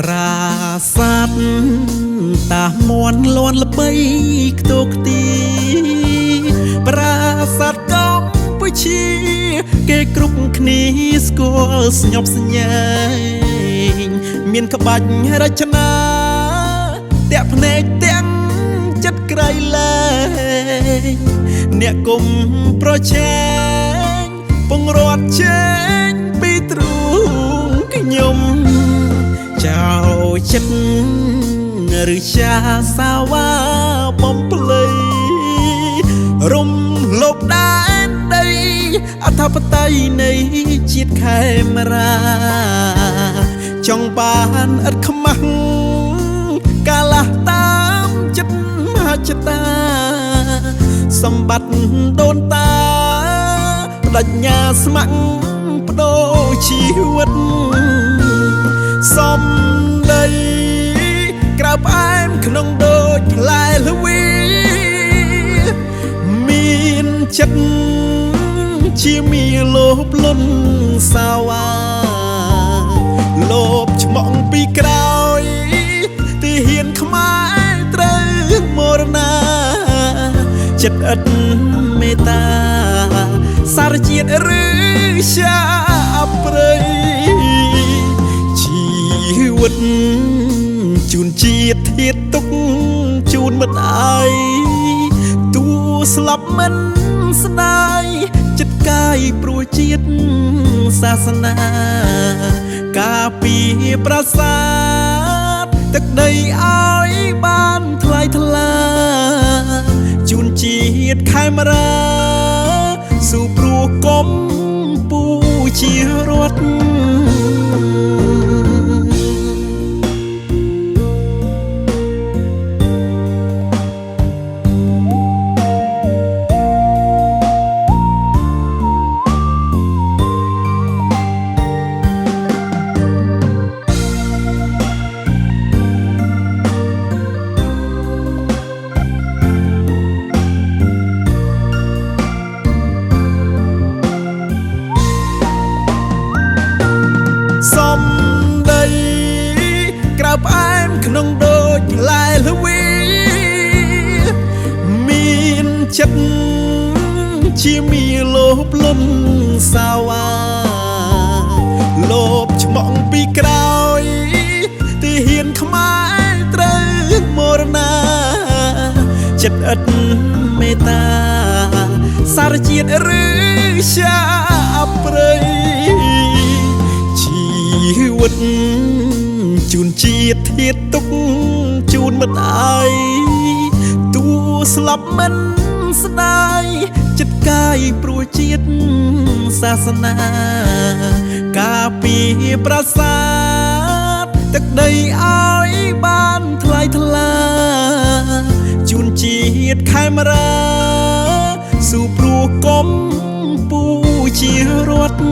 ប្រាសាទតាមន់លន់ល្បីខ្ទោខ្ទីប្រាសាទកម្ពុជាគេគ្រប់គ្នាស្គាល់ស្ញប់ស្ញែងមានក្បាច់រចនាតាក់ភ្នែកទាំងចិត្តក្រៃលែងអ្នកគុំប្រជែងពងរត់ជែងពីទ្រូងខ្ញុំចៅចិត្តឬជាសាវ៉ាបំភ្លៃរំលោភដែនដីអធិបតេយ្យនៃជាតិខេមរាចង់បានឥតខ្មាស់កាលះតាមចិត្តមហច្ឆតាសម្បត្តិដូនតាបដិញ្ញាស្ម័គ្របដូរជីវិតសំដីក្រៅផ្អែមក្នុងដូចផ្លែល្វីមានចិត្តជាមីលោភលន់សាវ៉ាលោភឆ្មក់ពីក្រោយទីហ៊ានខ្មែរត្រូវមរណាចិត្តឥតមេត្តាសារជាតិឬជាអប្រិយជីវិតជូនជាតិធាតទុកជូនមិត្តឯងទូស្លាប់មិនស្ដាយចិត្តកាយព្រោះជាតិសាសនាការពីប្រាសាទទឹកដីឲ្យបានថ្លៃថ្លាជូនជាតិខេមរាស៊ូព្រោះកំពូជារដ្ឋសំដីក្រៅផ្អែមក្នុងដូចផ្លែល្វីមានចិត្តជាមីលោភលន់សាវ៉ាលោភឆ្មក់ពីក្រោយទីហ៊ានខ្មែរត្រូវមរណាចិត្តឥតមេត្តាសារជាតិឬជាអប្រិយជីវិតជូនជាតិធាតទុកជូនមិត្តឯងទូស្លាប់មិនស្ដាយចិត្តកាយព្រោះជាតិសាសនាការពីប្រាសាទទឹកដីឲ្យបានថ្លៃថ្លាជូនជាតិខេមរាស៊ូព្រោះកំពូជារដ្ឋ